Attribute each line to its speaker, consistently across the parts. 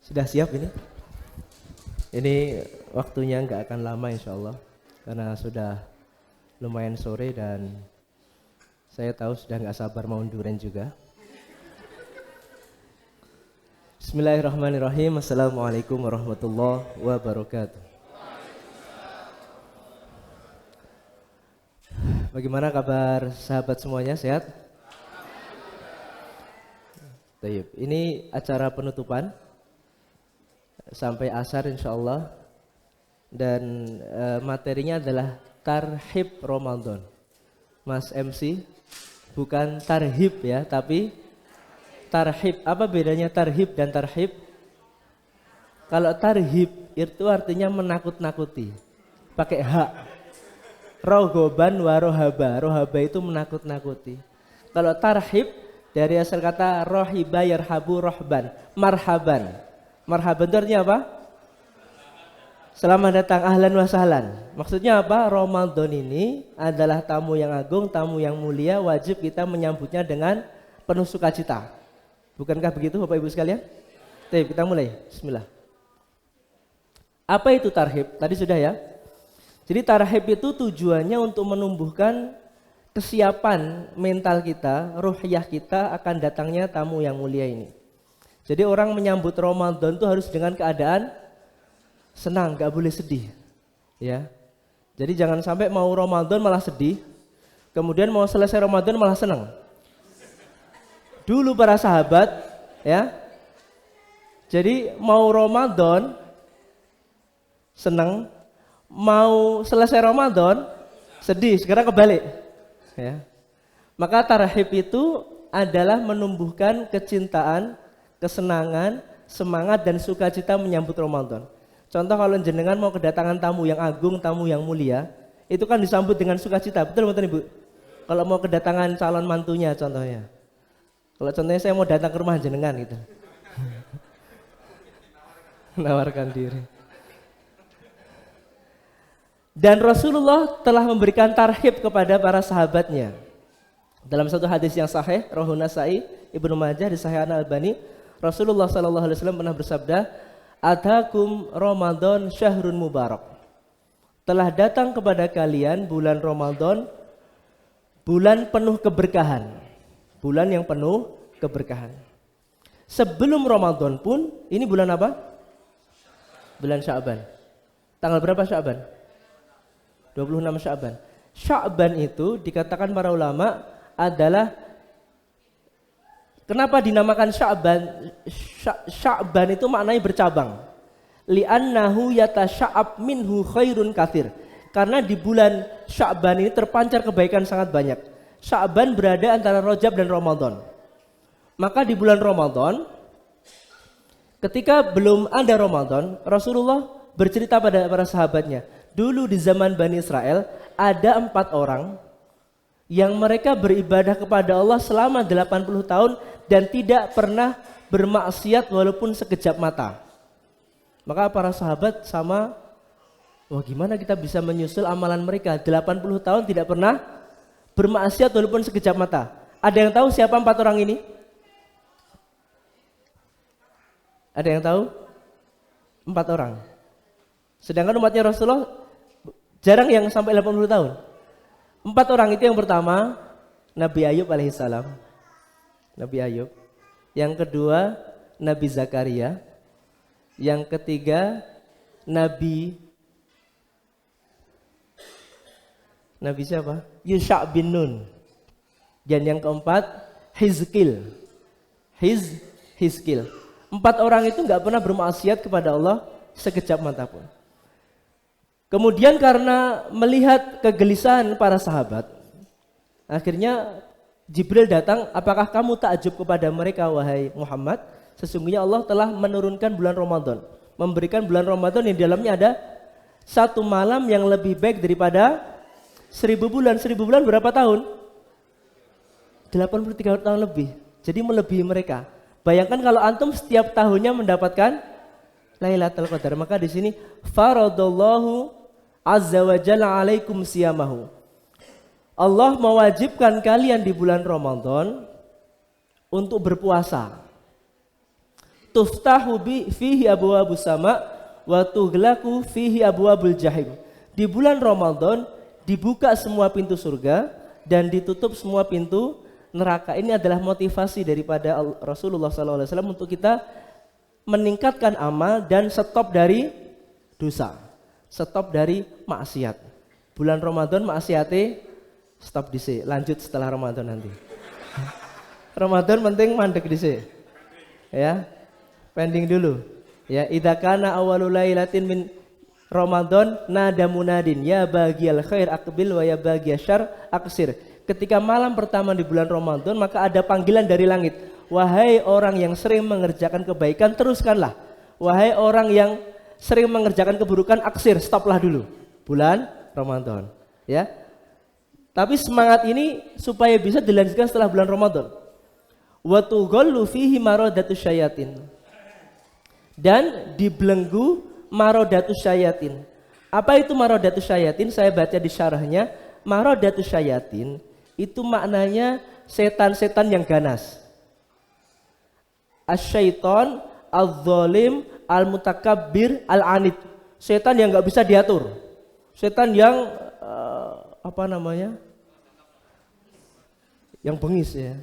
Speaker 1: Sudah siap ini? Ini waktunya nggak akan lama insya Allah, karena sudah lumayan sore dan saya tahu sudah nggak sabar mau duren juga. Bismillahirrahmanirrahim. Assalamualaikum warahmatullahi wabarakatuh. Bagaimana kabar sahabat semuanya, sehat? Baik, ini acara penutupan sampai asar insya Allah. Dan materinya adalah Tarhib Ramadan. Mas MC, bukan tarhib ya, tapi tarhib. Apa bedanya tarhib dan tarhib? Kalau tarhib itu artinya menakut-nakuti, pakai hak. Rogoban wa rohaba. Rohaba itu menakut-nakuti. Kalau tarhib dari asal kata rohiba yarhabu rohban, marhaban. Marhaban itu artinya apa? Selamat datang, ahlan wa sahlan. Maksudnya apa? Ramadan ini adalah tamu yang agung, tamu yang mulia, wajib kita menyambutnya dengan penuh sukacita. Bukankah begitu Bapak Ibu sekalian? Baik, kita mulai. Bismillah. Apa itu tarhib? Tadi sudah ya. Jadi tarhib itu tujuannya untuk menumbuhkan kesiapan mental kita, ruhiyah kita akan datangnya tamu yang mulia ini. Jadi orang menyambut Ramadan itu harus dengan keadaan senang, gak boleh sedih, ya. Jadi jangan sampai mau Ramadan malah sedih, kemudian mau selesai Ramadan malah senang. Dulu para sahabat, ya. Jadi mau Ramadan senang, mau selesai Ramadan sedih. Sekarang kebalik, ya. Maka tarhib itu adalah menumbuhkan kecintaan, kesenangan, semangat dan sukacita menyambut Ramadan. Contoh kalau jenengan mau kedatangan tamu yang agung, tamu yang mulia, itu kan disambut dengan sukacita. Betul betul Ibu? Kalau mau kedatangan calon mantunya contohnya. Kalau contohnya saya mau datang ke rumah jenengan gitu. Menawarkan diri. Dan Rasulullah telah memberikan tarhib kepada para sahabatnya. Dalam satu hadis yang sahih, Rawahu Nasa'i, Ibnu Majah di Sahih Al-Albani, Rasulullah SAW pernah bersabda, "Atakum Ramadan syahrun mubarak." Telah datang kepada kalian bulan Ramadan, bulan penuh keberkahan. Bulan yang penuh keberkahan. Sebelum Ramadan pun, ini bulan apa? Bulan Sya'ban. Tanggal berapa Sya'ban? 26 Sya'ban. Sya'ban itu dikatakan para ulama adalah, kenapa dinamakan Sya'ban? Sya'ban itu maknanya bercabang. Li'annahu yatasya'ab minhu khairun katsir. Karena di bulan Sya'ban ini terpancar kebaikan sangat banyak. Sya'ban berada antara Rajab dan Ramadan. Maka di bulan Ramadan, ketika belum ada Ramadan, Rasulullah bercerita pada para sahabatnya, dulu di zaman Bani Israel ada 4 orang yang mereka beribadah kepada Allah selama 80 tahun dan tidak pernah bermaksiat walaupun sekejap mata. Maka para sahabat sama, wah gimana kita bisa menyusul amalan mereka 80 tahun tidak pernah bermaksiat walaupun sekejap mata. Ada yang tahu siapa 4 orang ini? Ada yang tahu? 4 orang. Sedangkan umatnya Rasulullah jarang yang sampai 80 tahun. 4 orang itu yang pertama Nabi Ayub alaihissalam. Nabi Ayub. Yang kedua Nabi Zakaria. Yang ketiga Nabi siapa? Yusha' bin Nun. Dan yang keempat Hizkil. Hizkil. 4 orang itu enggak pernah bermaksiat kepada Allah sekejap mata pun. Kemudian karena melihat kegelisahan para sahabat, akhirnya Jibril datang, apakah kamu takjub kepada mereka wahai Muhammad? Sesungguhnya Allah telah menurunkan bulan Ramadan, memberikan bulan Ramadan yang di dalamnya ada 1 malam yang lebih baik daripada 1000 bulan. 1000 bulan berapa tahun? 83 tahun lebih. Jadi melebihi mereka. Bayangkan kalau antum setiap tahunnya mendapatkan Lailatul Qadar. Maka di sini faradallahu azza wa jalla alaikum siyamahu. Allah mewajibkan kalian di bulan Ramadan untuk berpuasa. tuftahu fihi abwabus sama wa tughlaqu fihi abwabul jahim. Di bulan Ramadan dibuka semua pintu surga dan ditutup semua pintu neraka. Ini adalah motivasi daripada Rasulullah SAW untuk kita meningkatkan amal dan stop dari dosa, stop dari maksiat. Bulan Ramadan maksiate stop dhisik, lanjut setelah Ramadan nanti. Ramadan penting mandek dhisik. Ya. Pending dulu. Ya, idza kana awwalul lailatin min Ramadan nada munadin ya baghiyal khair aqbil wa ya baghiyasy syarr aqsir. Ketika malam pertama di bulan Ramadan maka ada panggilan dari langit. Wahai orang yang sering mengerjakan kebaikan teruskanlah. Wahai orang yang sering mengerjakan keburukan aksir, stoplah dulu. Bulan Ramadan, ya. Tapi semangat ini supaya bisa dilanjutkan setelah bulan Ramadan. Wa tughallu fihi maradatus syayatin. Dan dibelenggu maradatus syayatin. Apa itu maradatus syayatin? Saya baca di syarahnya, maradatus syayatin itu maknanya setan-setan yang ganas. Asyaiton, al-zalim, al-mutakabbir, al-anid. Setan yang nggak bisa diatur. Setan yang yang bengis ya.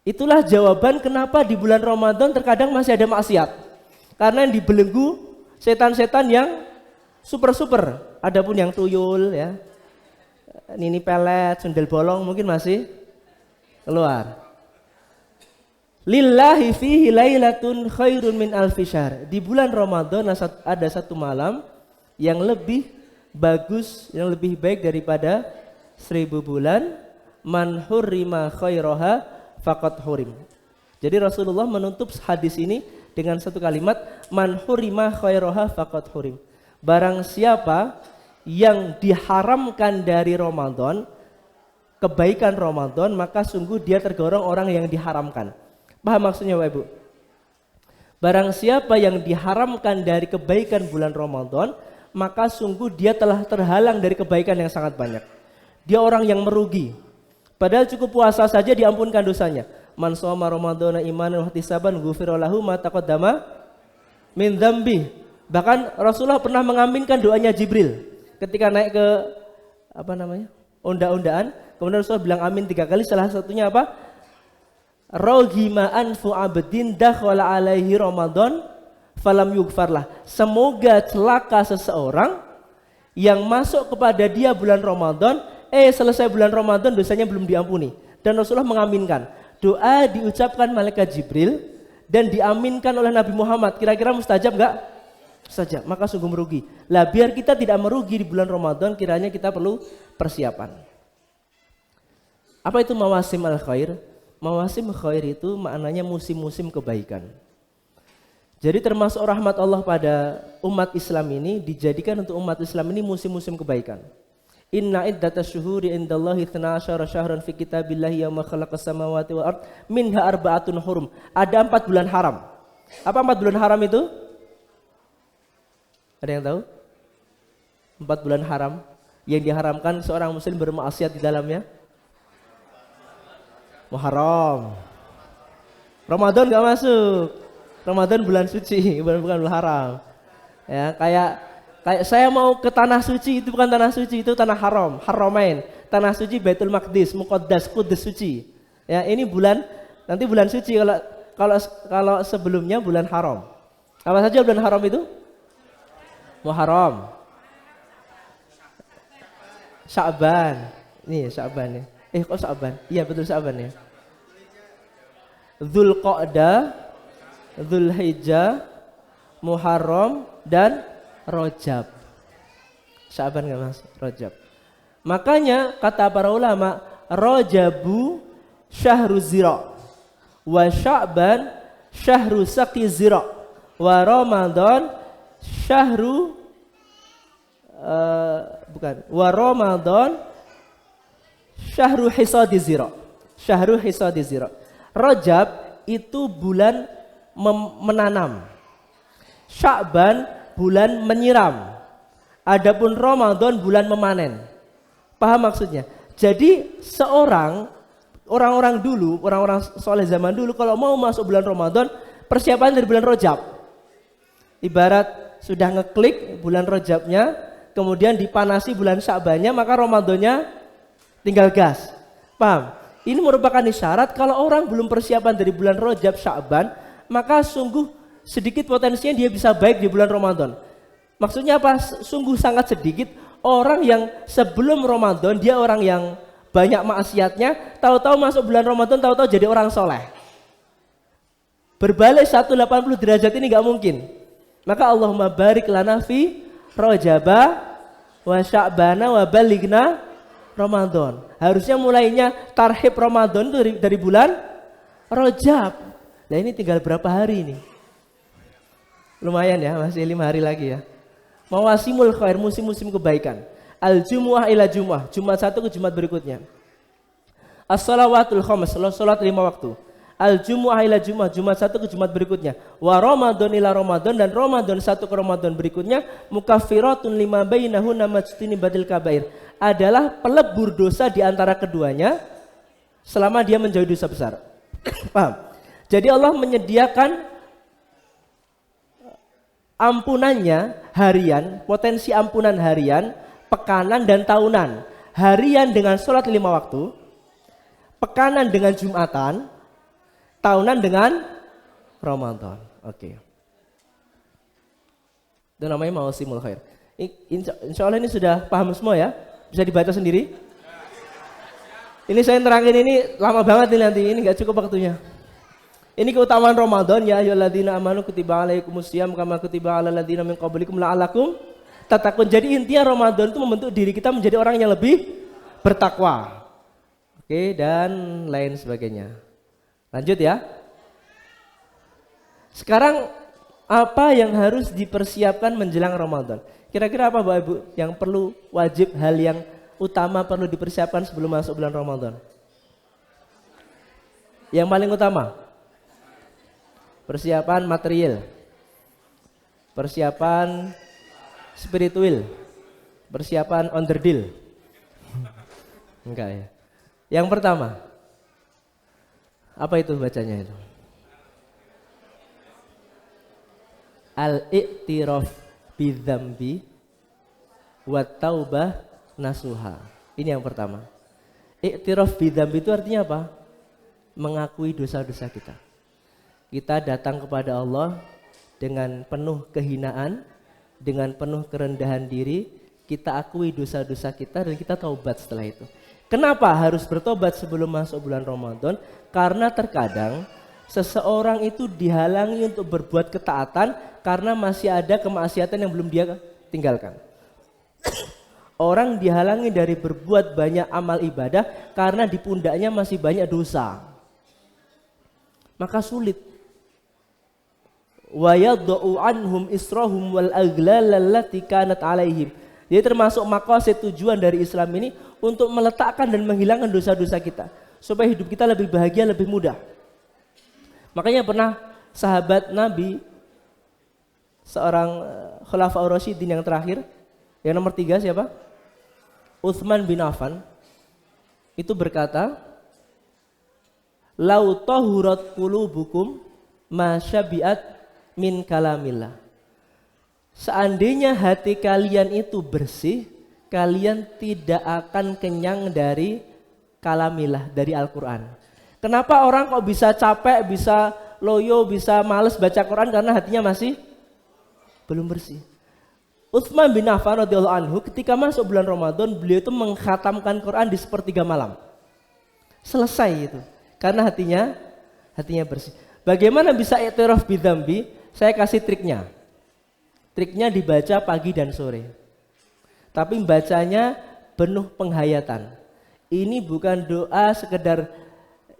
Speaker 1: Itulah jawaban kenapa di bulan Ramadan terkadang masih ada maksiat. Karena yang dibelenggu setan-setan yang super-super. Adapun yang tuyul ya, nini pelet, sundel bolong mungkin masih keluar. Lillahi fihi lailatun khairun min alfi syahr. Di bulan Ramadan ada satu malam yang lebih bagus, yang lebih baik daripada 1000 bulan. Man hurrima khairaha faqad hurim. Jadi Rasulullah menutup hadis ini dengan satu kalimat, man hurima khairaha faqad hurim. Barang siapa yang diharamkan dari Ramadan, kebaikan Ramadan, maka sungguh dia tergolong orang yang diharamkan. Paham maksudnya Bapak Ibu? Barang siapa yang diharamkan dari kebaikan bulan Ramadan, maka sungguh dia telah terhalang dari kebaikan yang sangat banyak. Dia orang yang merugi. Padahal cukup puasa saja diampunkan dosanya. Man shoma ramadhana imanan wa ihtisaban ghufira lahu ma taqaddama min dzambi. Bahkan Rasulullah pernah mengaminkan doanya Jibril ketika naik ke onda-ondaan. Kemudian Rasulullah bilang amin 3 kali. Salah satunya apa? Raghima anfu abdin dakhala alaihi Ramadan falam yughfarlah. Semoga celaka seseorang yang masuk kepada dia bulan Ramadan, selesai bulan Ramadan dosanya belum diampuni. Dan Rasulullah mengaminkan. Doa diucapkan malaikat Jibril dan diaminkan oleh Nabi Muhammad. Kira-kira mustajab enggak? Mustajab. Maka sungguh merugi. Lah biar kita tidak merugi di bulan Ramadan, kiranya kita perlu persiapan. Apa itu mawasim al-khair? Mawasim khair itu maknanya musim-musim kebaikan. Jadi termasuk rahmat Allah pada umat Islam ini, dijadikan untuk umat Islam ini musim-musim kebaikan. Inna iddatas syuhuri indallahi 12 syahran fi kitabillahi yawma khalaqas samawati wal ard minha arba'atun hurum. Ada 4 bulan haram. Apa 4 bulan haram itu? Ada yang tahu? 4 bulan haram yang diharamkan seorang muslim bermaksiat di dalamnya. Muharram. Ramadan enggak masuk. Ramadan bulan suci, bukan bulan haram. Ya, kayak saya mau ke tanah suci, itu bukan tanah suci, itu tanah haram, haramain. Tanah suci Baitul Maqdis, Muqaddas, Qudus suci. Ya, ini nanti bulan suci, kalau sebelumnya bulan haram. Apa saja bulan haram itu? Muharram. Sya'ban. Nih, Sya'ban ya. Kok Sya'ban? Iya, betul Sya'ban ya. Dzulqa'dah, Dzulhijjah, Muharram dan Rajab. Sya'ban enggak Mas? Rajab. Makanya kata para ulama, Rajabu syahru zira wa Sya'ban syahru saqi zira wa Ramadan syahru wa Ramadan syahru hisadi zira. Syahru hisadi zira. Rajab itu bulan menanam. Sya'ban bulan menyiram. Adapun Ramadan bulan memanen. Paham maksudnya? Jadi orang-orang dulu, orang-orang soleh zaman dulu kalau mau masuk bulan Ramadan, persiapan dari bulan Rajab. Ibarat sudah ngeklik bulan Rajabnya, kemudian dipanasi bulan Sya'bannya, maka Ramadannya tinggal gas. Paham? Ini merupakan isyarat kalau orang belum persiapan dari bulan Rajab, Sya'ban, maka sungguh sedikit potensinya dia bisa baik di bulan Ramadan. Maksudnya apa? Sungguh sangat sedikit orang yang sebelum Ramadan dia orang yang banyak maksiatnya, tahu-tahu masuk bulan Ramadan tahu-tahu jadi orang soleh. Berbalik 180 derajat ini gak mungkin. Maka Allahumma barik lana fi Rajaba wa Sya'bana wa balighna Ramadan. Harusnya mulainya tarhib Ramadan itu dari bulan Rajab. Nah ini tinggal berapa hari ini? Lumayan ya, masih 5 hari lagi ya. Mawasimul khair, musim-musim kebaikan. Al-Jumu'ah ila Jumu'ah, Jumat satu ke Jumat berikutnya. As-salawatul khams, salat 5 waktu. Al-Jumu'ah ila Jumu'ah, Jumat satu ke Jumat berikutnya. Wa Ramadan ila Ramadan, dan Ramadan satu ke Ramadan berikutnya. Mukaffiratun lima bainahunna majtunibatil kabair, adalah pelebur dosa di antara keduanya selama dia menjauhi dosa besar. Paham? Jadi Allah menyediakan ampunannya harian, potensi ampunan harian, pekanan dan tahunan. Harian dengan sholat 5 waktu, pekanan dengan Jumatan, tahunan dengan Ramadan. Oke. Itu namanya mausimul khair. Insya Allah ini sudah paham semua ya? Bisa dibaca sendiri? Ini saya terangin ini lama banget nih nanti, ini gak cukup waktunya. Ini keutamaan Ramadan, ya ayyuhalladzina amanu kutiba alaikumusiyam kama kutiba alal ladzina min qablikum la'allakum tattaqun. Jadi intinya Ramadan itu membentuk diri kita menjadi orang yang lebih bertakwa. Oke, dan lain sebagainya. Lanjut ya. Sekarang apa yang harus dipersiapkan menjelang Ramadan? Kira-kira apa Bapak Ibu yang perlu, wajib, hal yang utama perlu dipersiapkan sebelum masuk bulan Ramadan? Yang paling utama, persiapan material, persiapan spiritual, persiapan on the deal. Enggak ya. Yang pertama, apa itu bacanya itu? Al-i'tiraf bidzambi wa taubah nasuha. Ini yang pertama. I'tiraf bidzambi itu artinya apa? Mengakui dosa-dosa kita. Kita datang kepada Allah dengan penuh kehinaan, dengan penuh kerendahan diri, kita akui dosa-dosa kita dan kita taubat setelah itu. Kenapa harus bertobat sebelum masuk bulan Ramadan? Karena terkadang seseorang itu dihalangi untuk berbuat ketaatan karena masih ada kemaksiatan yang belum dia tinggalkan. Orang dihalangi dari berbuat banyak amal ibadah karena di pundaknya masih banyak dosa. Maka sulit. Wa yad'u anhum israhum wal aghlal allati kanat alaihim. Jadi termasuk maqasid tujuan dari Islam ini untuk meletakkan dan menghilangkan dosa-dosa kita supaya hidup kita lebih bahagia, lebih mudah. Makanya pernah sahabat Nabi, seorang Khulafaur Rasyidin yang terakhir, yang nomor 3 siapa? Utsman bin Affan itu berkata, "Lau tahurat qulubukum ma syabi'at min kalamillah." Seandainya hati kalian itu bersih, kalian tidak akan kenyang dari kalamillah, dari Al-Quran. Kenapa orang kok bisa capek, bisa loyo, bisa males baca Quran? Karena hatinya masih belum bersih. Utsman bin Affan radhiyallahu anhu ketika masuk bulan Ramadan, beliau itu mengkhatamkan Quran di sepertiga malam. Selesai itu. Karena hatinya bersih. Bagaimana bisa i'tiraf bidzambi? Saya kasih triknya. Triknya dibaca pagi dan sore. Tapi bacanya penuh penghayatan. Ini bukan doa sekedar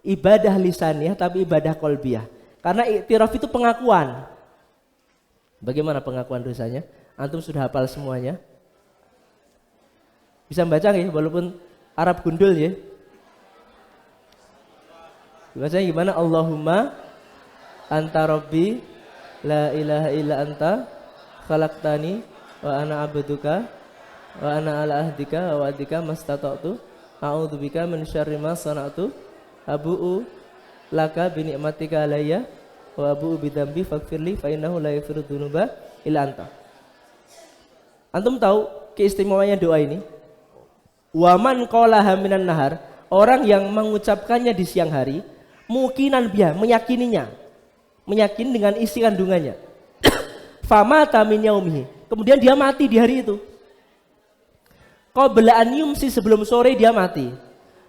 Speaker 1: ibadah lisaniyah, tapi ibadah qalbiyah. Karena i'tiraf itu pengakuan. Bagaimana pengakuan dosanya? Antum sudah hafal semuanya? Bisa membaca nggak? Walaupun Arab gundul ya. Bacanya gimana? Allahumma anta rabbi la ilaha illa anta khalaqtani wa ana abduka wa ana ala ahdika wa wa'dika mastata'tu a'udzubika min syarri ma sana'tu abu'u laka bi ni'matika alayya wa abu'u bidzambi faghfirli fa innahu la yaghfiru dzunuba illa anta. Antum tahu keistimewaannya doa ini? Wa man qalaha minan nahar, orang yang mengucapkannya di siang hari, mukinan biha, meyakininya. Meyakini dengan isi kandungannya. Famata min yaumihi, kemudian dia mati di hari itu. Qabla an yumsi, sebelum sore dia mati.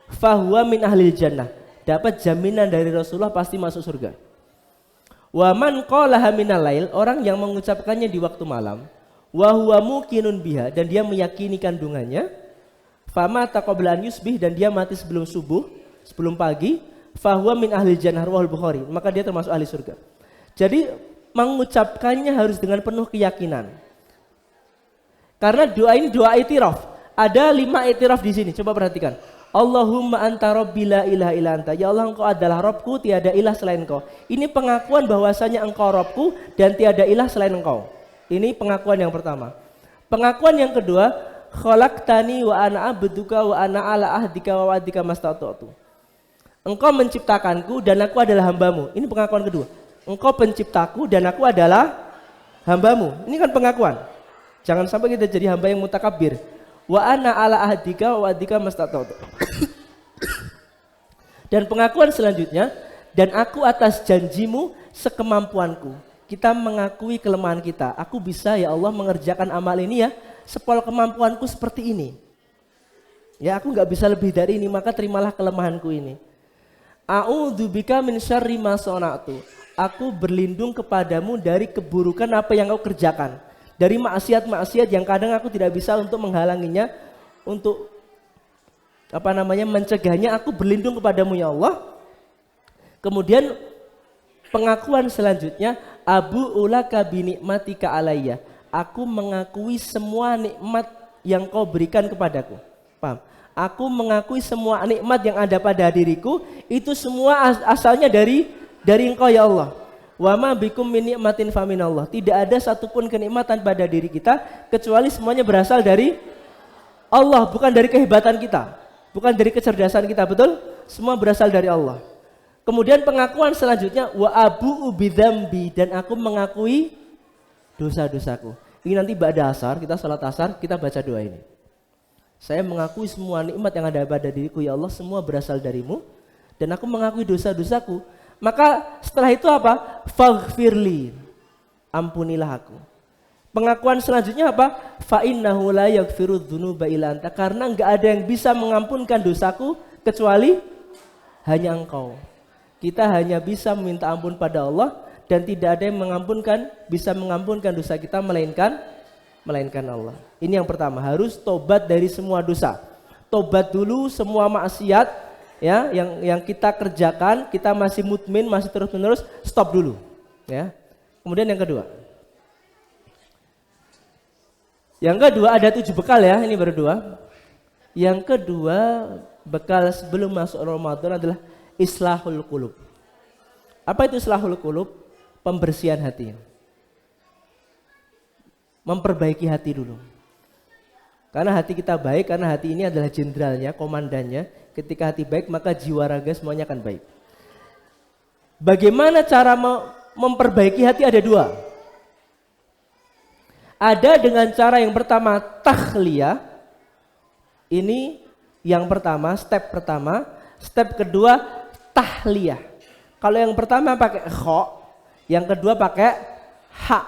Speaker 1: Fahuwa min ahlil jannah, dapat jaminan dari Rasulullah pasti masuk surga. Wa man qalaha minal lail, orang yang mengucapkannya di waktu malam, wa huwa muqinun biha, dan dia meyakini kandungannya. Famata qabla an yusbih, dan dia mati sebelum subuh, sebelum pagi. Fahuwa min ahlil jannah, rawahul Bukhari, maka dia termasuk ahli surga. Jadi mengucapkannya harus dengan penuh keyakinan. Karena doa ini doa itiraf. Ada 5 itiraf di sini. Coba perhatikan. Allahumma anta rabbi la ilaha illa anta. Ya Allah, engkau adalah Rabbku, tiada ilah selain engkau. Ini pengakuan bahwasanya engkau Rabbku dan tiada ilah selain engkau. Ini pengakuan yang pertama. Pengakuan yang kedua, khalaqtani wa ana abduka wa ana ala ahdika wa wa'dika mastata'tu. Engkau menciptakanku dan aku adalah hambamu. Ini pengakuan kedua. Engkau penciptaku dan aku adalah hambamu. Ini kan pengakuan. Jangan sampai kita jadi hamba yang mutakabbir. Wa ana ala ahdika wa wa'dika mastata'tu. Dan pengakuan selanjutnya, dan aku atas janjimu sekemampuanku. Kita mengakui kelemahan kita. Aku bisa ya Allah mengerjakan amal ini ya sepol kemampuanku seperti ini. Ya aku gak bisa lebih dari ini, maka terimalah kelemahanku ini. A'udzubika min syarri ma sana'tu. Aku berlindung kepadamu dari keburukan apa yang kau kerjakan. Dari maksiat-maksiat yang kadang aku tidak bisa untuk menghalanginya, untuk mencegahnya. Aku berlindung kepadamu ya Allah. Kemudian pengakuan selanjutnya, abu ulaka binikmatika alayya. Aku mengakui semua nikmat yang kau berikan kepadaku. Paham? Aku mengakui semua nikmat yang ada pada diriku, itu semua asalnya dari engkau ya Allah. Wa ma bikum min nikmatin faminallah. Tidak ada satupun kenikmatan pada diri kita kecuali semuanya berasal dari Allah, bukan dari kehebatan kita, bukan dari kecerdasan kita, betul? Semua berasal dari Allah. Kemudian pengakuan selanjutnya, wa abu'u bidzambi, dan aku mengakui dosa-dosaku. Ini nanti ba'da asar, kita salat asar, kita baca doa ini. Saya mengakui semua nikmat yang ada pada diriku ya Allah, semua berasal darimu, dan aku mengakui dosa-dosaku. Maka setelah itu apa? Faghfirli, ampunilah aku. Pengakuan selanjutnya apa? Fa innahu la yaghfiru dzunuba illa anta, karena enggak ada yang bisa mengampunkan dosaku kecuali hanya engkau. Kita hanya bisa meminta ampun pada Allah, dan tidak ada yang bisa mengampunkan dosa kita melainkan Allah. Ini yang pertama, harus tobat dari semua dosa. Tobat dulu semua maksiat ya yang kita kerjakan, kita masih mutmin, masih terus-menerus, stop dulu ya. Kemudian yang kedua. Yang kedua ada 7 bekal ya, ini baru 2. Yang kedua, bekal sebelum masuk Ramadan adalah islahul qulub. Apa itu islahul qulub? Pembersihan hati. Memperbaiki hati dulu. Karena hati kita baik, karena hati ini adalah jenderalnya, komandannya. Ketika hati baik, maka jiwa raga semuanya akan baik. Bagaimana cara memperbaiki hati? Ada 2. Ada dengan cara yang pertama, takhliyah. Ini yang pertama, step pertama. Step kedua, tahliyah. Kalau yang pertama pakai kha, yang kedua pakai ha.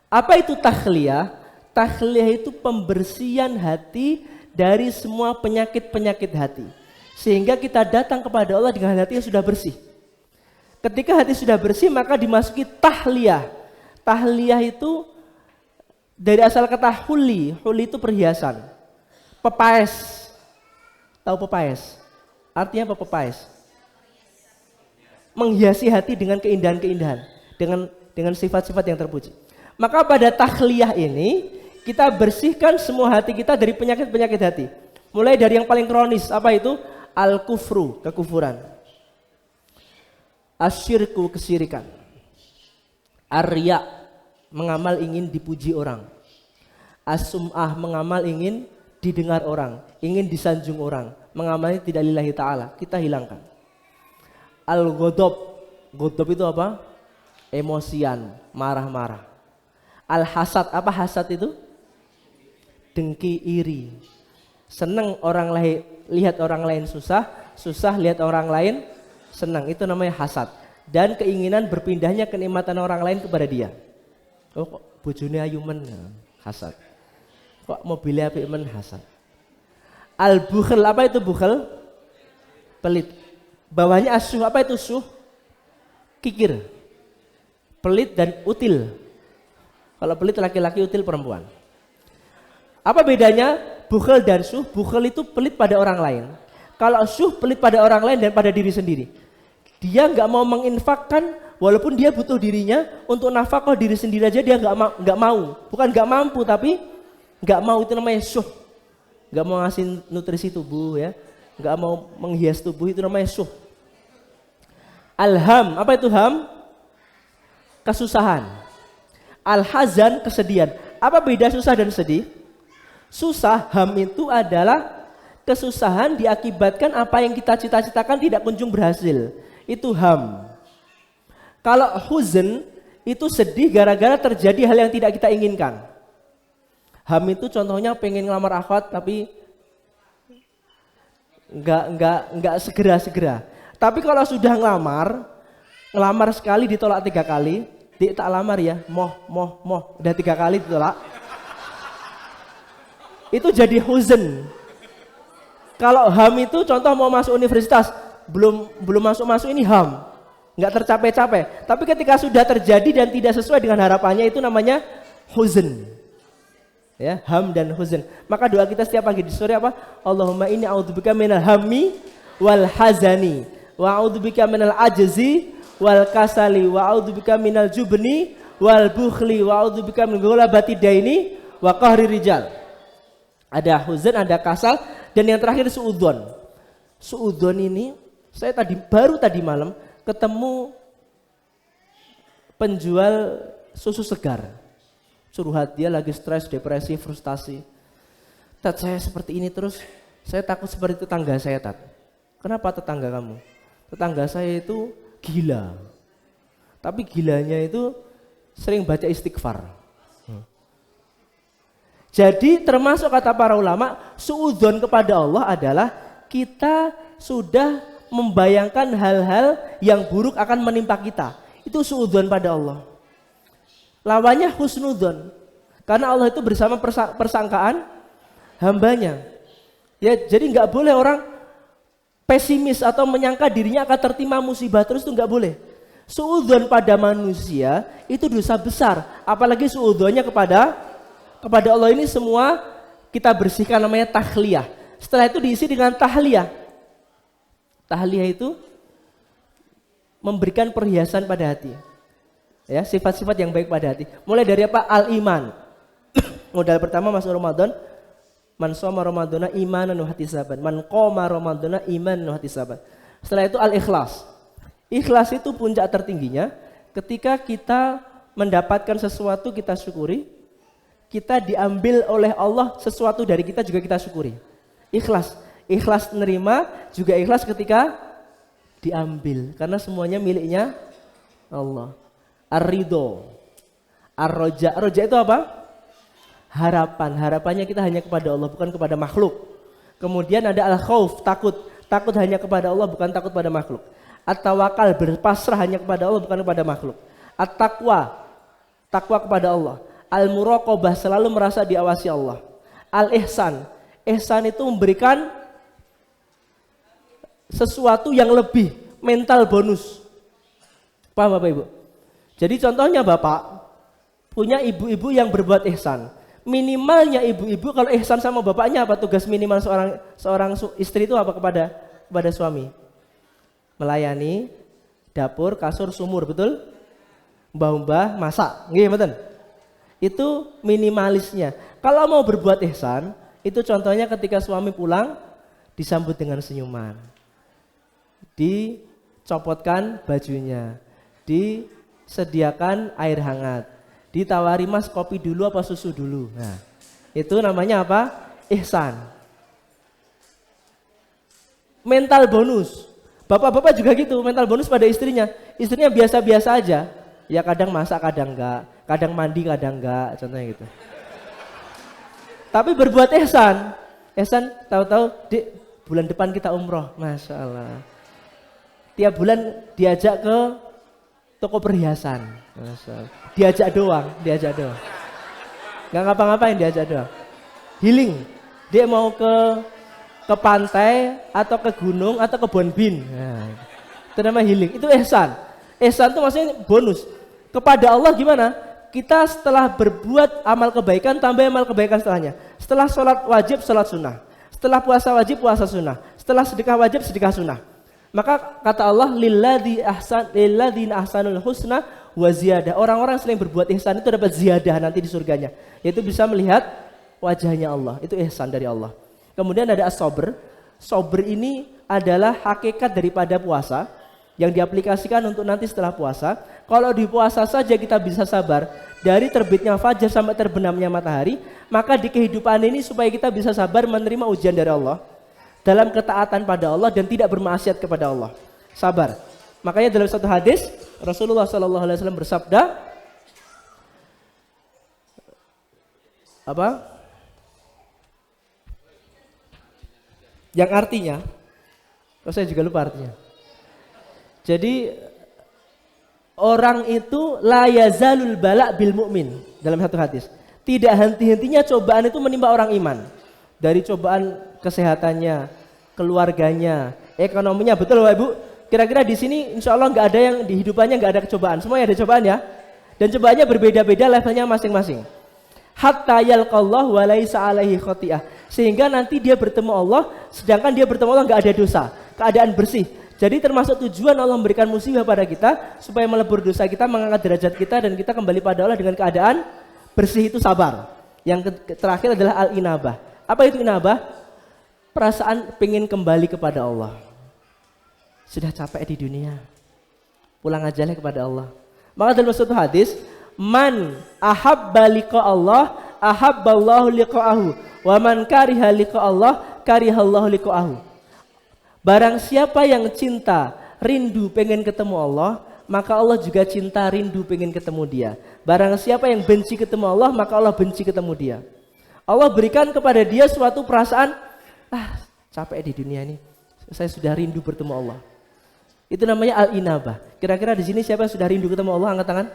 Speaker 1: Apa itu takhliyah? Takhliyah itu pembersihan hati dari semua penyakit-penyakit hati. Sehingga kita datang kepada Allah dengan hati yang sudah bersih. Ketika hati sudah bersih, maka dimasuki tahliyah. Tahliyah itu dari asal kata huli. Huli itu perhiasan. Pepaes. Tahu pepaes? Artinya apa pepaes? Menghiasi hati dengan keindahan-keindahan. Dengan sifat-sifat yang terpuji. Maka pada takhliyah ini kita bersihkan semua hati kita dari penyakit-penyakit hati. Mulai dari yang paling kronis, apa itu? Al-kufru, kekufuran. Asyirku, kesyirikan. Ar-riya, mengamal ingin dipuji orang. As-sum'ah, mengamal ingin didengar orang, ingin disanjung orang. Mengamalnya tidak lillahi ta'ala, kita hilangkan. Al-ghadab, Ghadab itu apa? Emosian, marah-marah. Al-hasad, apa hasad itu? Dengki, iri. Senang orang lain, lihat orang lain susah, susah lihat orang lain senang. Itu namanya hasad. Dan keinginan berpindahnya kenikmatan orang lain kepada dia. Oh kok bojone ayu men, hasad. Kok mobilnya apik men, hasad. Al-bukhl, apa itu bukhl? Pelit. Bawahnya asyuh, apa itu syuh? Kikir. Pelit dan util. Kalau pelit laki-laki, util perempuan. Apa bedanya bukhl dan syuh? Bukhl itu pelit pada orang lain. Kalau syuh pelit pada orang lain dan pada diri sendiri. Dia nggak mau menginfakkan walaupun dia butuh dirinya untuk nafkah diri sendiri aja dia nggak mau. Bukan nggak mampu tapi nggak mau, itu namanya syuh. Nggak mau ngasih nutrisi tubuh ya, nggak mau menghias tubuh, itu namanya syuh. Alham, apa itu ham? Kesusahan. Al-hazan, kesedihan. Apa beda susah dan sedih? Susah, ham itu adalah kesusahan diakibatkan apa yang kita cita-citakan tidak kunjung berhasil. Itu ham. Kalau huzn itu sedih gara-gara terjadi hal yang tidak kita inginkan. Ham itu contohnya pengen ngelamar akhwat tapi nggak segera-segera. Tapi kalau sudah ngelamar sekali ditolak 3 kali, dik tak lamar ya, moh, udah 3 kali ditolak. Itu jadi huzn. Kalau ham itu contoh mau masuk universitas, belum masuk ini ham, nggak tercapai-capai. Tapi ketika sudah terjadi dan tidak sesuai dengan harapannya, itu namanya huzn. Ya, ham dan huzn. Maka doa kita setiap pagi di sore apa? Allahumma inni a'udzubika minal hammi wal hazani wa a'udzubika minal ajzi wal kasali wa a'udzubika minal jubni wal bukhli wa a'udzubika min ghalabatid daini wa qahri rijal. Ada huzn, ada kasal, dan yang terakhir suudzon. Suudzon ini saya baru tadi malam ketemu penjual susu segar. Curhat dia lagi stres, depresi, frustasi. Tat, saya seperti ini terus, saya takut seperti tetangga saya, Tat. Kenapa tetangga kamu? Tetangga saya itu gila. Tapi gilanya itu sering baca istighfar. Jadi termasuk kata para ulama, suudzon kepada Allah adalah kita sudah membayangkan hal-hal yang buruk akan menimpa kita. Itu suudzon pada Allah. Lawannya husnudzon. Karena Allah itu bersama persangkaan hambanya. Ya, jadi nggak boleh orang pesimis atau menyangka dirinya akan tertimpa musibah terus, itu nggak boleh. Suudzon pada manusia itu dosa besar, apalagi suudzonnya kepada Allah. Ini semua kita bersihkan, namanya tahliyah. Setelah itu diisi dengan tahliyah. Tahliyah itu memberikan perhiasan pada hati. Ya, sifat-sifat yang baik pada hati. Mulai dari apa? Al-iman. Modal pertama masuk Ramadan. Man shoma Ramadana imanan wa ihtisaban. Man qoma Ramadana imanan wa ihtisaban. Setelah itu al-ikhlas. Ikhlas itu puncak tertingginya ketika kita mendapatkan sesuatu kita syukuri, kita diambil oleh Allah sesuatu dari kita juga kita syukuri. Ikhlas. Ikhlas menerima, juga ikhlas ketika diambil. Karena semuanya miliknya Allah. Ar-ridho. Ar-roja. Roja itu apa? Harapan. Harapannya kita hanya kepada Allah, bukan kepada makhluk. Kemudian ada al-khauf, takut. Takut hanya kepada Allah, bukan takut pada makhluk. At-tawakal, berpasrah hanya kepada Allah, bukan kepada makhluk. At-taqwa, takwa kepada Allah. Al-muraqabah, selalu merasa diawasi Allah. Al-ihsan, ihsan itu memberikan sesuatu yang lebih, mental bonus. Paham Bapak Ibu? Jadi contohnya Bapak punya ibu-ibu yang berbuat ihsan. Minimalnya ibu-ibu kalau ihsan sama bapaknya apa? Tugas minimal seorang istri itu apa kepada suami? Melayani dapur, kasur, sumur, betul? Mbah-mbah masak, nggih mboten? Itu minimalisnya. Kalau mau berbuat ihsan, itu contohnya ketika suami pulang disambut dengan senyuman. Dicopotkan bajunya, disediakan air hangat, ditawari mas kopi dulu apa susu dulu. Nah, itu namanya apa? Ihsan. Mental bonus. Bapak-bapak juga gitu, mental bonus pada istrinya. Istrinya biasa-biasa aja. Ya kadang masak, kadang enggak. Kadang mandi, kadang enggak. Contohnya gitu. Tapi berbuat ihsan. Ihsan tahu-tahu Dik, bulan depan kita umroh. Masya Allah. Tiap bulan diajak ke toko perhiasan. Masya Allah. Diajak doang. Gak ngapa-ngapain, diajak doang. Healing. Dia mau ke pantai atau ke gunung atau ke Bonbin. Nah, itu namanya healing. Itu ihsan. Ihsan itu maksudnya bonus. Kepada Allah gimana? Kita setelah berbuat amal kebaikan tambah amal kebaikan setelahnya. Setelah sholat wajib, sholat sunnah. Setelah puasa wajib, puasa sunnah. Setelah sedekah wajib, sedekah sunnah. Maka kata Allah, lilladzina ahsanul husna wa ziyadah. Orang-orang yang sering berbuat ihsan itu dapat ziyadah nanti di surganya. Yaitu bisa melihat wajahnya Allah. Itu ihsan dari Allah. Kemudian ada as-sabr. Sabr ini adalah hakikat daripada puasa yang diaplikasikan untuk nanti setelah puasa. Kalau di puasa saja kita bisa sabar dari terbitnya fajar sampai terbenamnya matahari, maka di kehidupan ini supaya kita bisa sabar menerima ujian dari Allah dalam ketaatan pada Allah dan tidak bermaksiat kepada Allah. Sabar. Makanya dalam satu hadis Rasulullah SAW bersabda, apa? Yang artinya, saya juga lupa artinya. Jadi orang itu la yazalul bala bil mu'min dalam satu hadis. Tidak henti-hentinya cobaan itu menimpa orang iman. Dari cobaan kesehatannya, keluarganya, ekonominya, betul Bapak Ibu? Kira-kira di sini insya Allah nggak ada yang di hidupannya nggak ada cobaan. Semuanya ada cobaan ya. Dan cobaannya berbeda-beda levelnya masing-masing. Hatta yalqallahu wa laisa alaihi khati'ah. Sehingga nanti dia bertemu Allah, sedangkan dia bertemu Allah nggak ada dosa, keadaan bersih. Jadi termasuk tujuan Allah memberikan musibah pada kita supaya melebur dosa kita, mengangkat derajat kita dan kita kembali pada Allah dengan keadaan bersih, itu sabar. Yang terakhir adalah al-inabah. Apa itu inabah? Perasaan pengen kembali kepada Allah. Sudah capek di dunia, pulang aja lah kepada Allah. Maka dalam suatu hadis, man ahabba liqa Allah, ahabballahu liqa'ahu. Wa man kariha liqa Allah, karihallahu liqa'ahu. Barang siapa yang cinta, rindu pengen ketemu Allah, maka Allah juga cinta, rindu pengen ketemu dia. Barang siapa yang benci ketemu Allah, maka Allah benci ketemu dia. Allah berikan kepada dia suatu perasaan, capek di dunia ini, saya sudah rindu bertemu Allah. Itu namanya al-inabah. Kira-kira di sini siapa yang sudah rindu ketemu Allah? Angkat tangan.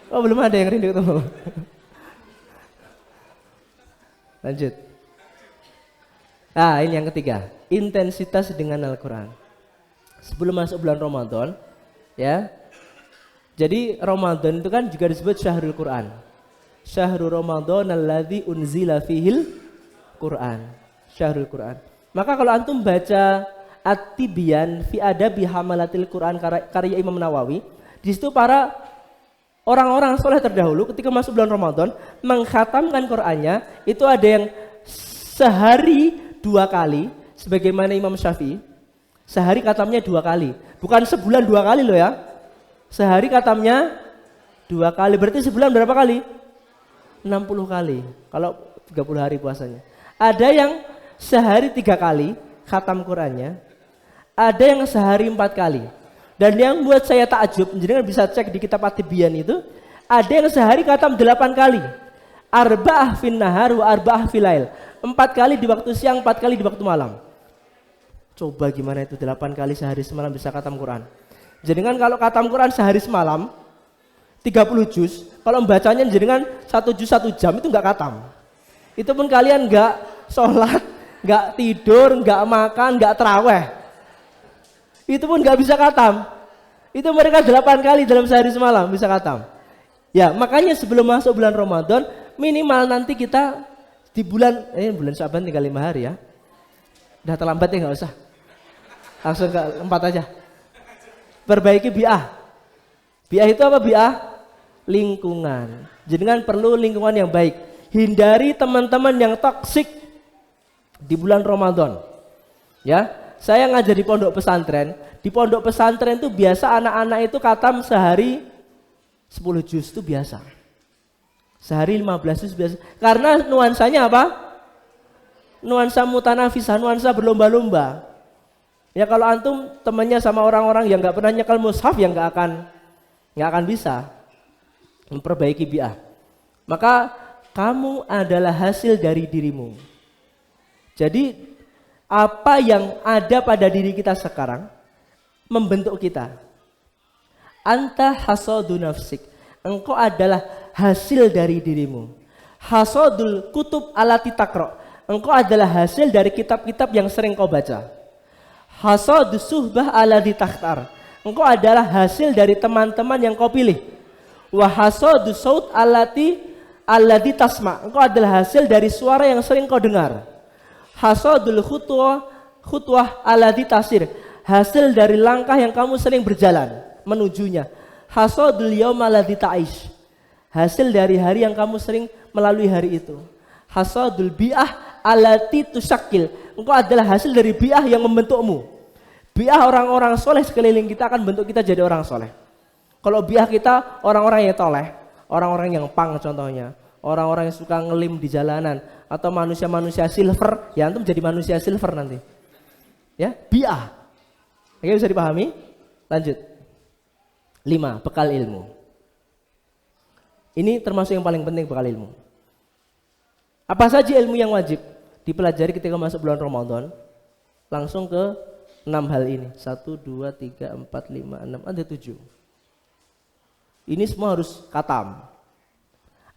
Speaker 1: Oh, belum ada yang rindu ketemu Allah. Lanjut. Ini yang ketiga, intensitas dengan Al-Quran. Sebelum masuk bulan Ramadan, ya. Jadi Ramadan itu kan juga disebut syahrul Quran. Syahrul Ramadan alladzi unzila fihil Quran. Syahrul Quran. Maka kalau antum baca At-Tibyan fi Adabi Hamalatil Quran karya Imam Nawawi, di situ para orang-orang soleh terdahulu ketika masuk bulan Ramadan mengkhatamkan Qur'annya itu ada yang sehari 2 kali, sebagaimana Imam Syafi'i. Sehari khatamnya 2 kali, bukan sebulan 2 kali loh ya. Sehari khatamnya 2 kali, berarti sebulan berapa kali? 60 kali kalau 30 hari puasanya. Ada yang sehari 3 kali khatam Qur'annya, ada yang sehari 4 kali. Dan yang buat saya takjub, jadi bisa cek di kitab At-Tibyan itu, ada yang sehari khatam 8 kali. Arba'ah fin nahar wa arba'ah fil lail. 4 kali di waktu siang, 4 kali di waktu malam. Coba gimana itu 8 kali sehari semalam bisa khatam Quran. Jenengan kalau khatam Quran sehari semalam 30 juz, kalau membacanya jenengan 1 juz 1 jam itu enggak khatam. Itu pun kalian enggak sholat, enggak tidur, enggak makan, enggak terawih. Itu pun nggak bisa khatam. Itu mereka 8 kali dalam sehari semalam bisa khatam. Ya, makanya sebelum masuk bulan Ramadan minimal nanti kita di bulan Sya'ban tinggal 5 hari ya. Udah terlambat ya, nggak usah. Langsung ke 4 aja. Perbaiki bi'ah. Bi'ah itu apa bi'ah? Lingkungan. Jangan perlu lingkungan yang baik. Hindari teman-teman yang toksik di bulan Ramadan. Ya. Saya ngajar di pondok pesantren. Di pondok pesantren itu biasa anak-anak itu khatam sehari 10 juz itu biasa. Sehari 15 juz biasa. Karena nuansanya apa? Nuansa mutanafisah, nuansa berlomba-lomba. Ya kalau antum temannya sama orang-orang yang nggak pernah nyekel mushaf, ya nggak akan bisa memperbaiki bi'ah. Maka kamu adalah hasil dari dirimu. Jadi apa yang ada pada diri kita sekarang membentuk kita. Anta hasadu nafsik. Engkau adalah hasil dari dirimu. Hasadul kutub alati takro. Engkau adalah hasil dari kitab-kitab yang sering kau baca. Hasadus suhbah alati takhtar. Engkau adalah hasil dari teman-teman yang kau pilih. Wa hasadus saut alati tasma. Engkau adalah hasil dari suara yang sering kau dengar. Hasadul khutwah alati tasir. Hasil dari langkah yang kamu sering berjalan menujunya. Hasadul yaum alati ta'ish. Hasil dari hari yang kamu sering melalui hari itu. Hasadul bi'ah alati tusakil. Engkau adalah hasil dari bi'ah yang membentukmu. Bi'ah orang-orang soleh sekeliling kita akan bentuk kita jadi orang soleh. Kalau bi'ah kita orang-orang yang toleh, orang-orang yang pang contohnya, orang-orang yang suka ngelim di jalanan, atau manusia-manusia silver, ya antum jadi manusia silver nanti. Ya, bi'ah. Oke, bisa dipahami? Lanjut. 5. Bekal ilmu. Ini termasuk yang paling penting, bekal ilmu. Apa saja ilmu yang wajib dipelajari ketika masuk bulan Ramadan? Langsung ke 6 hal ini. 1, 2, 3, 4, 5, 6, ada 7. Ini semua harus khatam.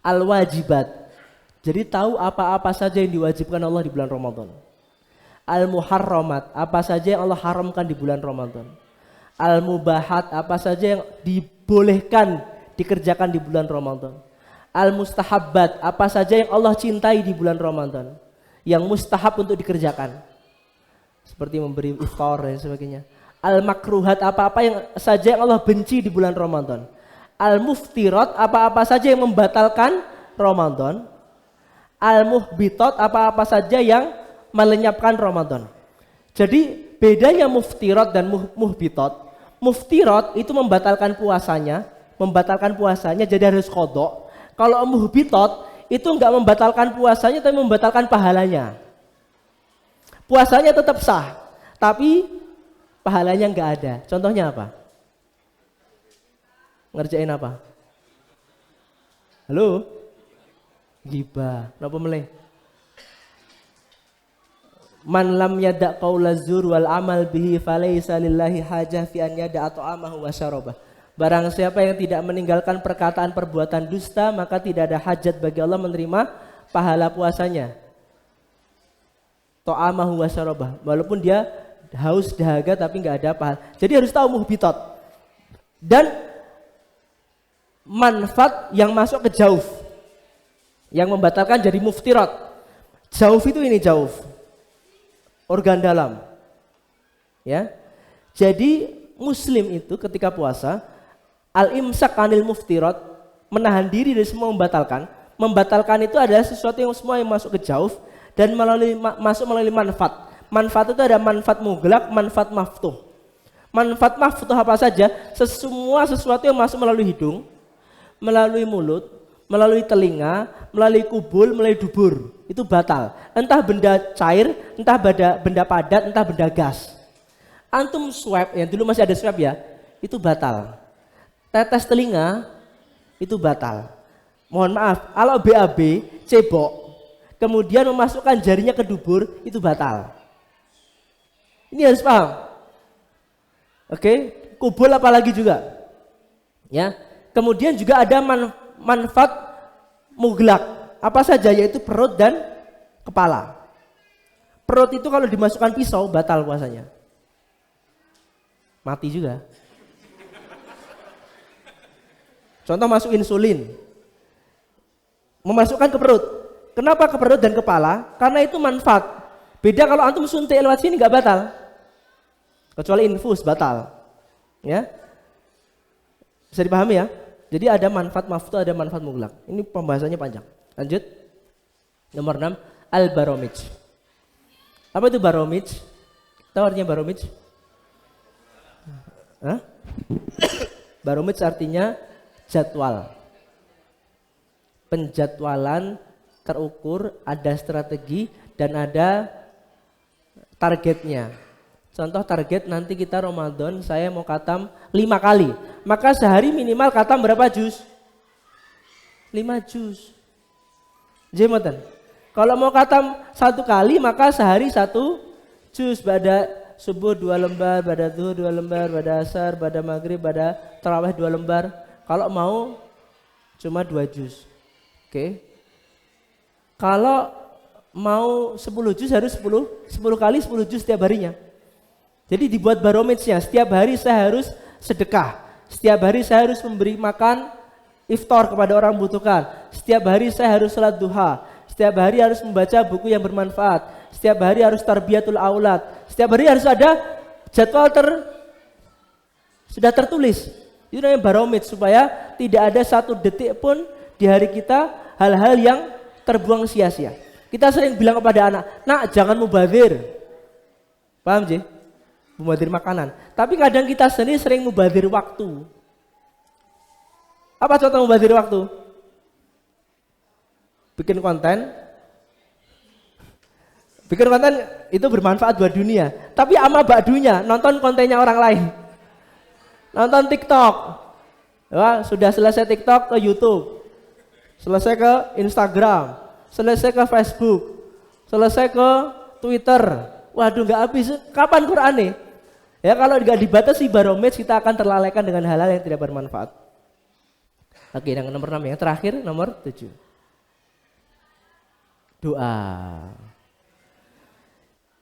Speaker 1: Al-wajibat. Jadi tahu apa-apa saja yang diwajibkan Allah di bulan Ramadan. Al-muharramat. Apa saja yang Allah haramkan di bulan Ramadan. Al-mubahat. Apa saja yang dibolehkan dikerjakan di bulan Ramadan. Al-mustahabbat. Apa saja yang Allah cintai di bulan Ramadan. Yang mustahab untuk dikerjakan. Seperti memberi iftar dan sebagainya. Al-makruhat. Apa-apa yang saja yang Allah benci di bulan Ramadan. Al-muftirat, apa-apa saja yang membatalkan Ramadan. Al-muhbitat, apa-apa saja yang melenyapkan Ramadan. Jadi bedanya muftirat dan muhbitat. Muftirat itu membatalkan puasanya jadi harus qadha. Kalau muhbitat itu enggak membatalkan puasanya tapi membatalkan pahalanya. Puasanya tetap sah, tapi pahalanya enggak ada. Contohnya apa? Ngerjain apa? Halo? Ghibah. Kenapa meleh? Man lam yada' qaula zur wal amal bihi falaysa lillahi hajah fi an yada'a ta'amahu wa syarabah. Barang siapa yang tidak meninggalkan perkataan perbuatan dusta, maka tidak ada hajat bagi Allah menerima pahala puasanya. Ta'amahu wa syarabah. Walaupun dia haus dahaga tapi enggak ada pahala. Jadi harus tahu muhbitat. Dan manfaat yang masuk ke jauf, yang membatalkan jadi muftirat. Jauf itu ini jauf, organ dalam. Ya, jadi muslim itu ketika puasa al-imsak anil muftirat, menahan diri dari semua membatalkan. Membatalkan itu adalah sesuatu yang semua yang masuk ke jauf dan masuk melalui manfaat. Manfaat itu ada manfaat muglak, manfaat maftuh. Manfaat maftuh apa saja? Semua sesuatu yang masuk melalui hidung, melalui mulut, melalui telinga, melalui kubul, melalui dubur, itu batal. Entah benda cair, entah benda padat, entah benda gas. Antum swab, yang dulu masih ada swab ya, itu batal. Tetes telinga, itu batal. Mohon maaf, kalau BAB, cebok, kemudian memasukkan jarinya ke dubur, itu batal. Ini harus paham. Oke, kubul apalagi juga. Ya. Kemudian juga ada manfaat muglak. Apa saja? Yaitu perut dan kepala. Perut itu kalau dimasukkan pisau batal puasanya. Mati juga. Contoh masuk insulin. Memasukkan ke perut. Kenapa ke perut dan kepala? Karena itu manfaat. Beda kalau antum suntik lewat sini nggak batal. Kecuali infus batal. Ya. Bisa dipahami ya? Jadi ada manfaat maftuh, ada manfaat muglak. Ini pembahasannya panjang. Lanjut. Nomor 6, al-baromij. Apa itu baromij? Tahu artinya baromij? Hah? Baromij artinya jadwal. Penjadwalan terukur, ada strategi dan ada targetnya. Contoh target nanti kita Ramadan saya mau khatam 5 kali. Maka sehari minimal khatam berapa juz? 5 juz. Jematan. Kalau mau khatam 1 kali maka sehari 1 juz. Pada subuh 2 lembar, pada zuhur 2 lembar, pada asar, pada maghrib, pada tarawih 2 lembar. Kalau mau cuma 2 juz. Oke. Kalau mau 10 juz harus 10 kali 10 juz setiap harinya. Jadi dibuat barometernya, setiap hari saya harus sedekah. Setiap hari saya harus memberi makan iftar kepada orang membutuhkan. Setiap hari saya harus salat duha. Setiap hari harus membaca buku yang bermanfaat. Setiap hari harus tarbiyatul aulad. Setiap hari harus ada jadwal sudah tertulis. Itu namanya barometer supaya tidak ada 1 detik pun di hari kita hal-hal yang terbuang sia-sia. Kita sering bilang kepada anak, nak jangan mubazir. Paham sih? Mubazir makanan. Tapi kadang kita sendiri sering mubazir waktu. Apa contoh mubazir waktu? Bikin konten itu bermanfaat buat dunia. Tapi ama bakdunya, nonton kontennya orang lain. Nonton TikTok. Ya, sudah selesai TikTok ke YouTube. Selesai ke Instagram. Selesai ke Facebook. Selesai ke Twitter. Waduh nggak habis. Kapan Quran nih? Ya kalau nggak dibatasi barometer kita akan terlalaikan dengan hal-hal yang tidak bermanfaat. Oke, yang nomor 6 yang terakhir nomor 7. Doa.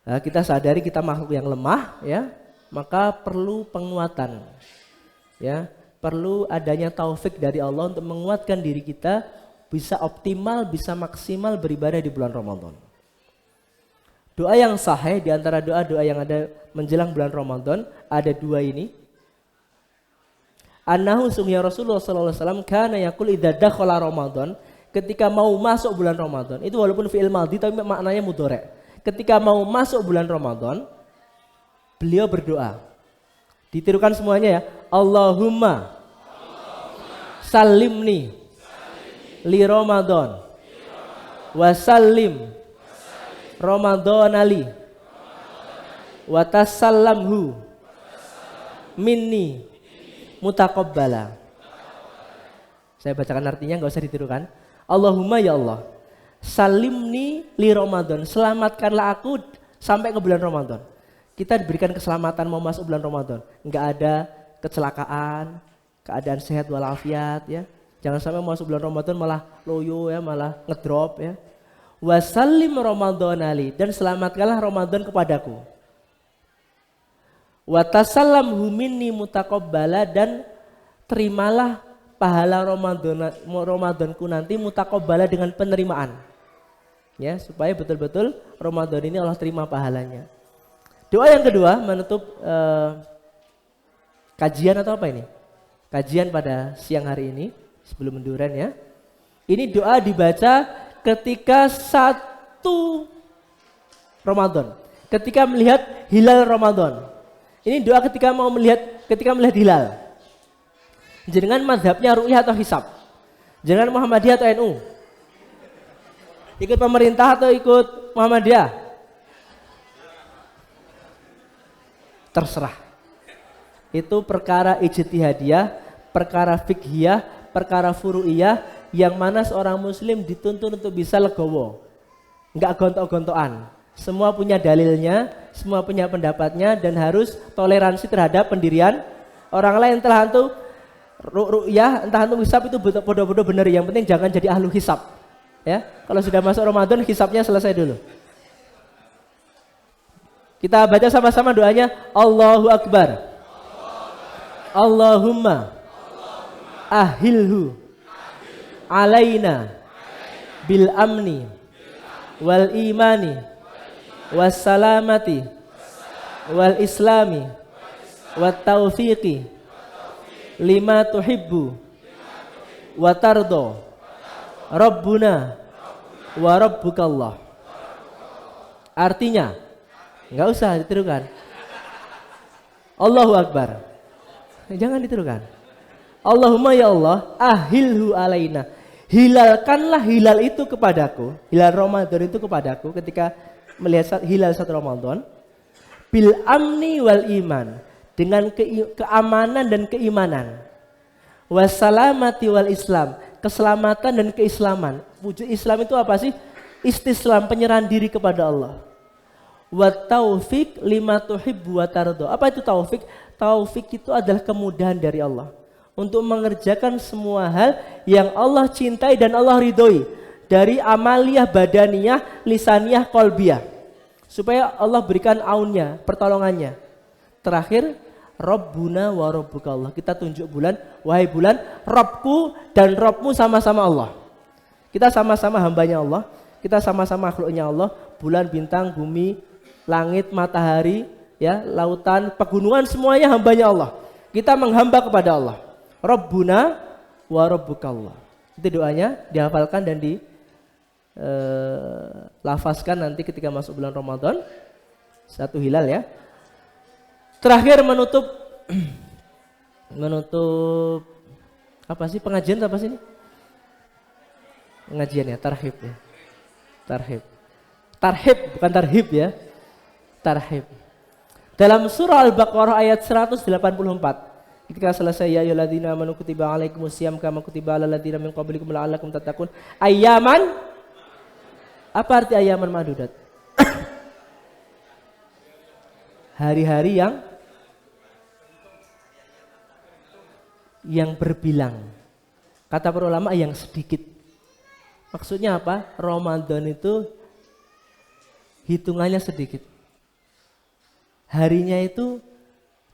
Speaker 1: Nah, kita sadari kita makhluk yang lemah ya, maka perlu penguatan. Ya, perlu adanya taufik dari Allah untuk menguatkan diri kita bisa optimal, bisa maksimal beribadah di bulan Ramadan. Doa yang sahih di antara doa-doa yang ada menjelang bulan Ramadan ada 2 ini. Annahu sungguh Rasulullah sallallahu alaihi wasallam kana yaqul idza dakhala Ramadan, ketika mau masuk bulan Ramadan, itu walaupun fi'il madhi tapi maknanya mudhari'. Ketika mau masuk bulan Ramadan, beliau berdoa. Ditirukan semuanya ya. Allahumma salimni li Ramadan wa sallim Ramadan ali wa tasallamhu minni mutaqabbala. Saya bacakan artinya, enggak usah ditirukan. Allahumma ya Allah, salimni li Ramadan, selamatkanlah aku sampai ke bulan Ramadan. Kita diberikan keselamatan mau masuk bulan Ramadan, enggak ada kecelakaan, keadaan sehat walafiat ya. Jangan sampai masuk bulan Ramadan malah loyo ya, malah ngedrop ya. Wasallim Ramadan ali, dan selamatkanlah Ramadan kepadaku. Wa tasallamhu minni mutaqabbala, dan terimalah pahala Ramadanku nanti mutaqabbala dengan penerimaan. Ya, supaya betul-betul Ramadan ini Allah terima pahalanya. Doa yang kedua menutup kajian atau apa ini? Kajian pada siang hari ini sebelum menduran ya. Ini doa dibaca ketika 1 Ramadan, ketika melihat hilal Ramadan. Ini doa ketika melihat hilal. Jenengan mazhabnya ru'yah atau hisab? Jenengan Muhammadiyah atau NU? Ikut pemerintah atau ikut Muhammadiyah? Terserah. Itu perkara ijtihadiyah, perkara fiqhiyah, perkara furu'iyah, yang mana seorang muslim dituntut untuk bisa legowo, enggak gontok-gontokan. Semua punya dalilnya, semua punya pendapatnya, dan harus toleransi terhadap pendirian orang lain. Entah itu ru'yah, entah itu hisab, itu bodoh-bodoh benar. Yang penting jangan jadi ahlu hisab. Ya, kalau sudah masuk Ramadan hisabnya selesai dulu. Kita baca sama-sama doanya. Allahu Akbar. Allahumma ahilhu alaina bil amni wal imani was salamati wal islami wat taufiqi lima tuhibbu wa tardo rabbuna wa rabbukallah. Artinya enggak usah ditirukan. Allahu Akbar, jangan ditirukan. Allahumma ya Allah, ahilhu alaina, hilalkanlah hilal itu kepadaku, hilal Ramadan itu kepadaku ketika melihat hilal 1 Ramadan. bil amni wal iman, dengan keamanan dan keimanan. Wassalamati wal Islam, keselamatan dan keislaman. Wujud Islam itu apa sih? Istislam, penyerahan diri kepada Allah. Wa taufik lima tuhibbu wa tardo. Apa itu taufik? Taufik itu adalah kemudahan dari Allah untuk mengerjakan semua hal yang Allah cintai dan Allah ridhoi, dari amaliyah, badaniyah, lisaniyah, kolbiyah, supaya Allah berikan aunnya, pertolongannya. Terakhir, Rabbuna wa Rabbuka Allah. Kita tunjuk bulan, wahai bulan, Rabbku dan Rabbmu sama-sama Allah. Kita sama-sama hambanya Allah, kita sama-sama makhluknya Allah. Bulan, bintang, bumi, langit, matahari, ya, lautan, pegunungan, semuanya hambanya Allah. Kita menghamba kepada Allah. Rabbuna wa Rabbuka Allah. Itu doanya, dihafalkan dan lafazkan nanti ketika masuk bulan Ramadan. Satu hilal ya. Terakhir menutup apa sih pengajian apa sih ini? Pengajian ya, tarhib ya. Tarhib bukan tarhib ya. Tarhib. Dalam surah Al-Baqarah ayat 184. Ketika selesai ya ayyuhalladzina amanu kutiba alaikumusiyam kama kutiba alal ladzina min qablikum la'allakum tattaqun. Ayyaman. Apa arti ayyaman ma'dudat? Hari-hari yang berbilang. Kata para ulama yang sedikit. Maksudnya apa? Ramadan itu hitungannya sedikit. Harinya itu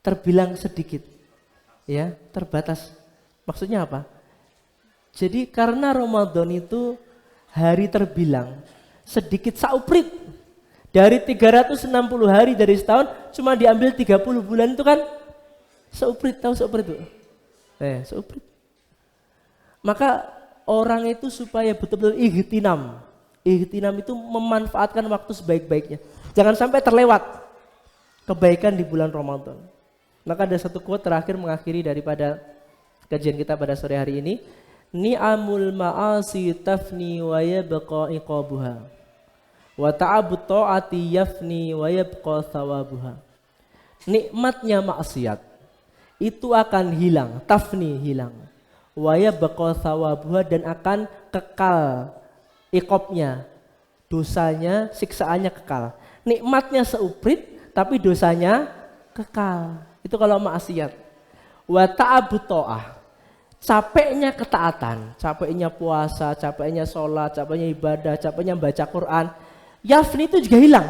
Speaker 1: terbilang sedikit. Ya, terbatas. Maksudnya apa? Jadi karena Ramadan itu hari terbilang sedikit sauprit. Dari 360 hari dari setahun cuma diambil 30 bulan itu kan sauprit, tahu sauprit itu? Sauprit. Maka orang itu supaya betul-betul ihtinam. Ihtinam itu memanfaatkan waktu sebaik-baiknya. Jangan sampai terlewat kebaikan di bulan Ramadan. Maka ada satu quote terakhir mengakhiri daripada kajian kita pada sore hari ini. Ni'amul ma'asi tafni wa yabqa iqabuha. Wa ta'abut ta'ati yafni wa yabqa thawabuha. Nikmatnya maksiat itu akan hilang, tafni hilang. Wa yabqa thawabuha, dan akan kekal iqabnya, dosanya, siksaannya kekal. Nikmatnya seuprit tapi dosanya kekal. Itu kalau maksiat. Wa ta'abut ta'ah, capeknya ketaatan, capeknya puasa, capeknya sholat, capeknya ibadah, capeknya baca Quran, yafni itu juga hilang,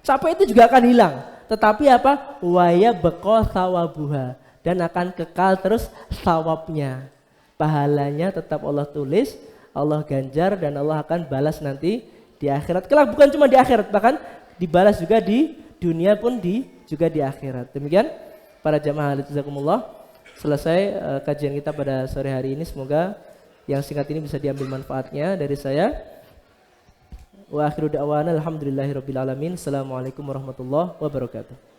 Speaker 1: capek itu juga akan hilang. Tetapi apa? Waya beko sawabuha, dan akan kekal terus sawabnya, pahalanya tetap Allah tulis, Allah ganjar, dan Allah akan balas nanti di akhirat. Kelak bukan cuma di akhirat, bahkan dibalas juga di dunia pun juga di akhirat. Demikian para jamaah jazakumullah. Selesai kajian kita pada sore hari ini. Semoga yang singkat ini bisa diambil manfaatnya dari saya. Wa akhiru da'wana alhamdulillahirabbil alamin. Assalamualaikum warahmatullahi wabarakatuh.